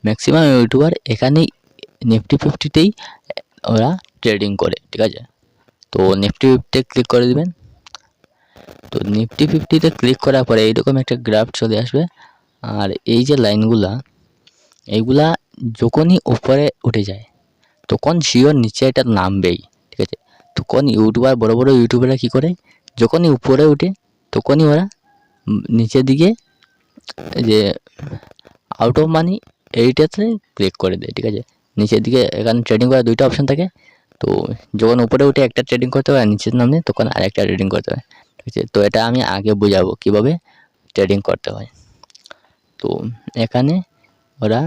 Maximum YouTuber এখানেই Nifty ফিফটিতেই ওরা trading করে, ঠিক আছে। তো নিফটি ফিফটিতে ক্লিক করে দিবেন। তো নিফটি ফিফটিতে ক্লিক করার পরে এইরকম একটা গ্রাফ চলে আসবে। আর এই যে লাইনগুলা, এইগুলা যখনই উপরে উঠে যায় তখন শিওর নিচে এটা নামবেই, ঠিক আছে। তখন ইউটিউবার, বড় বড় ইউটিউবাররা কী করে, যখনই উপরে উঠে তখনই ওরা নিচের দিকে যে আউট অফ মানি এইটাতে ক্লিক করে দেয়, ঠিক আছে। নিচের দিকে এখানে ট্রেডিং করার দুইটা অপশন থাকে। তো যখন উপরে উঠে একটা ট্রেডিং করতে হয় আর নিচের নামে তখন আরেকটা ট্রেডিং করতে হয়, ঠিক আছে। তো এটা আমি আগে বোঝাবো কীভাবে ট্রেডিং করতে হয়। তো এখানে ওরা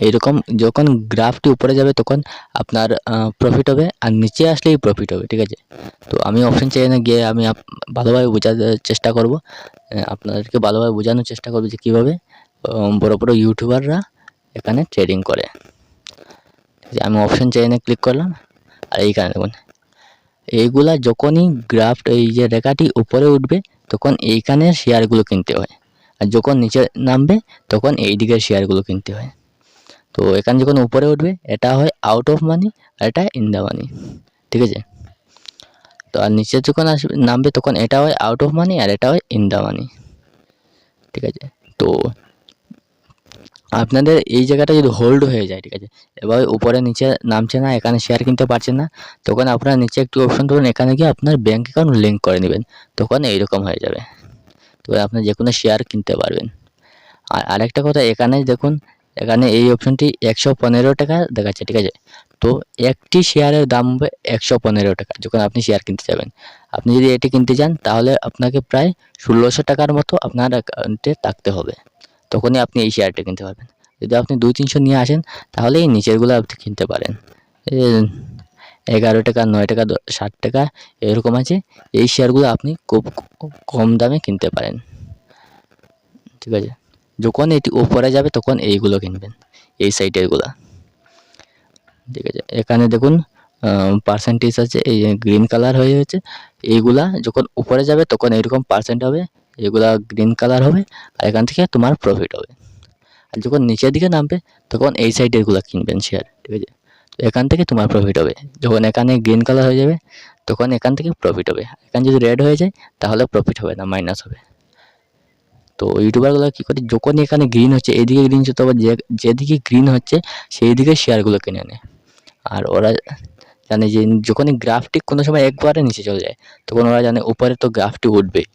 এইরকম যখন গ্রাফটি উপরে যাবে তখন আপনার প্রফিট হবে, আর নিচে আসলেই প্রফিট হবে, ঠিক আছে। তো আমি অপশন চেইনে গিয়ে আমি ভালোভাবে বোঝাতে চেষ্টা করব, আপনাদেরকে ভালোভাবে বোঝানোর চেষ্টা করব যে কীভাবে বড় বড় ইউটিউবাররা এখানে ট্রেডিং করে। যে আমি অপশন চেইনে ক্লিক করলাম, আর এইখানে দেখুন এইগুলা যখনই গ্রাফ এই যে রেখাটি উপরে উঠবে তখন এইখানে শেয়ারগুলো কিনতে হয়, আর যখন নিচে নামবে তখন এই দিকের শেয়ারগুলো কিনতে হয়। তো এখানে যখন উপরে উঠবে এটা হয় আউট অফ মানি আর এটা ইন দ্য মানি, ঠিক আছে। তো আর নিচে যখন আসবে নামবে তখন এটা হয় আউট অফ মানি আর এটা হয় ইন দ্য মানি, ঠিক আছে। তো আপনাদের এই জায়গাটা যদি হোল্ড হয়ে যায়, ঠিক আছে, এবার উপরে নিচে নামছে না, এখানে শেয়ার কিনতে পারছেন না, তখন আপনারা নিচে একটু অপশন দেবেন, এখানে গিয়ে আপনার ব্যাঙ্ক অ্যাকাউন্ট লিঙ্ক করে নেবেন, তখন এইরকম হয়ে যাবে। তো আপনি যে কোনো শেয়ার কিনতে পারবেন। আর আরেকটা কথা, এখানে দেখুন এখানে এই অপশনটি 115 টাকা দেখাচ্ছে, ঠিক আছে। তো একটি শেয়ারের দাম হবে 115 টাকা যখন আপনি শেয়ার কিনতে যাবেন। আপনি যদি এটি কিনতে যান তাহলে আপনাকে প্রায় 1600 টাকার মতো আপনার অ্যাকাউন্টে থাকতে হবে, তখনই আপনি এই শেয়ারটা কিনতে পারবেন। যদি আপনি 200-300 নিয়ে আসেন তাহলে এই নিচেরগুলো আপনি কিনতে পারেন। 11 টাকা, 9 টাকা, 60 টাকা এরকম আছে। এই শেয়ারগুলো আপনি খুব কম দামে কিনতে পারেন, ঠিক আছে। যখন এটি উপরে যাবে তখন এইগুলো কিনবেন, এই সাইটেরগুলা, ঠিক আছে। এখানে দেখুন পার্সেন্টেজ আছে, এই গ্রিন কালার হয়ে গেছে। এইগুলা যখন উপরে যাবে তখন এইরকম পার্সেন্ট হবে, এগুলা গ্রিন কালার হবে, আর এখান থেকে তোমার প্রফিট হবে। আর যখন নিচের দিকে নামবে তখন এই সাইডেরগুলো কিনবেন শেয়ার, ঠিক আছে। তো এখান থেকে তোমার প্রফিট হবে। যখন এখানে গ্রিন কালার হয়ে যাবে তখন এখান থেকে প্রফিট হবে। এখানে যদি রেড হয়ে যায় তাহলে প্রফিট হবে না, মাইনাস হবে। তো ইউটিউবারগুলো কী করে, যখনই এখানে গ্রিন হচ্ছে এইদিকে গ্রিন হচ্ছে, তবে যেদিকে গ্রিন হচ্ছে সেই দিকে শেয়ারগুলো কিনে নেয়। আর ওরা জানে যে যখনই গ্রাফটি কোনো সময় একবারে নিচে চলে যায় তখন ওরা জানে উপরে তো গ্রাফটি উঠবেই,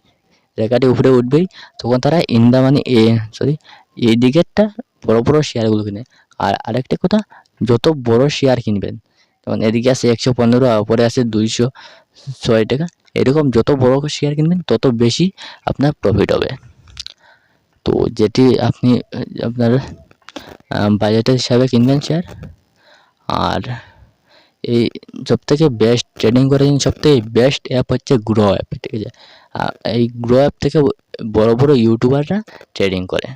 রেখাটি উপরে উঠবেই, তখন তারা ইন দ্য মানি এই দিকেরটা বড় বড় শেয়ারগুলো কিনে। আর আরেকটা কথা, যত বড় শেয়ার কিনবেন, যেমন এদিকে আছে 115 আর উপরে আছে 206 টাকা, এরকম যত বড় শেয়ার কিনবেন তত বেশি আপনার প্রফিট হবে। তো যেটি আপনি আপনার বাজেটের হিসাবে কিনবেন শেয়ার। আর এই সবথেকে বেস্ট ট্রেডিং করার জন্য সবথেকে বেস্ট অ্যাপ হচ্ছে গ্রো অ্যাপ, ঠিক আছে। এই গ্রো অ্যাপ থেকে বড় বড় ইউটিউবাররা ট্রেডিং করে।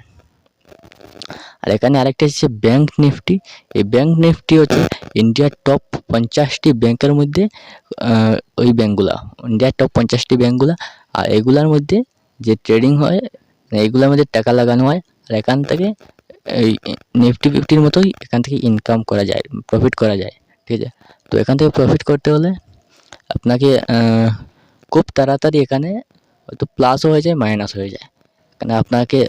আর এখানে আরেকটা হচ্ছে ব্যাঙ্ক নিফটি। এই ব্যাঙ্ক নিফটি হচ্ছে ইন্ডিয়ার টপ 50টি ব্যাংকের মধ্যে ওই ব্যাঙ্কগুলা, ইন্ডিয়ার টপ 50টি ব্যাঙ্কগুলা। আর এগুলার মধ্যে যে ট্রেডিং হয় এইগুলোর মধ্যে টাকা লাগানো হয়, আর এখান থেকে এই নিফটি ফিফটির মতোই এখান থেকে ইনকাম করা যায়, প্রফিট করা যায়, ঠিক আছে। তো এখান থেকে প্রফিট করতে হলে আপনাকে খুব তাড়াতাড়ি এখানে হয়তো প্লাসও হয়ে যায়, মাইনাস হয়ে যায়। এখানে আপনাকে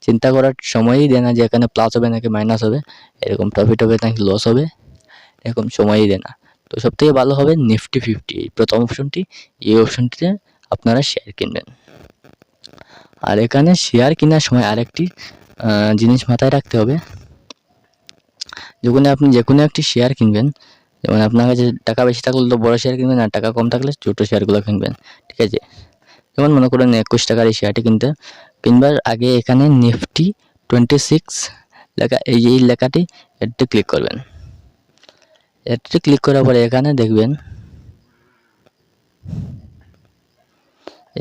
চিন্তা করার সময়ই দেয় না যে এখানে প্লাস হবে নাকি মাইনাস হবে, এরকম প্রফিট হবে নাকি লস হবে, এরকম সময়ই দেয় না। তো সবথেকে ভালো হবে নিফটি ফিফটি, এই প্রথম অপশনটি। এই অপশনটিতে আপনারা শেয়ার কিনবেন। আর এখানে শেয়ার কেনার সময় আরেকটি জিনিস মাথায় রাখতে হবে, যখন আপনি যে কোনো একটি শেয়ার কিনবেন, যেমন আপনার কাছে টাকা বেশি থাকলে তো বড় শেয়ার কিনবেন, আর টাকা কম থাকলে ছোটো শেয়ারগুলো কিনবেন, ঠিক আছে। যেমন মনে করেন 21 টাকার এই শেয়ারটি কিনবার আগে এখানে নিফটি 26 লেখা, এই লেখাটি এটি ক্লিক করবেন। এটি ক্লিক করার পরে এখানে দেখবেন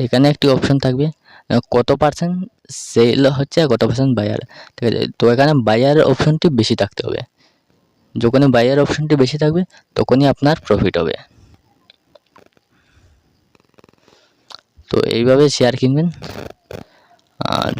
এখানে একটি অপশন থাকবে কত পার্সেন্ট সেল হচ্ছে আর কত পার্সেন্ট বায়ার, ঠিক আছে। তো এখানে বায়ার অপশনটি বেশি থাকতে হবে। যখনই বায়ার অপশনটি বেশি থাকবে তখনই আপনার প্রফিট হবে। তো এইভাবে শেয়ার কিনবেন। আর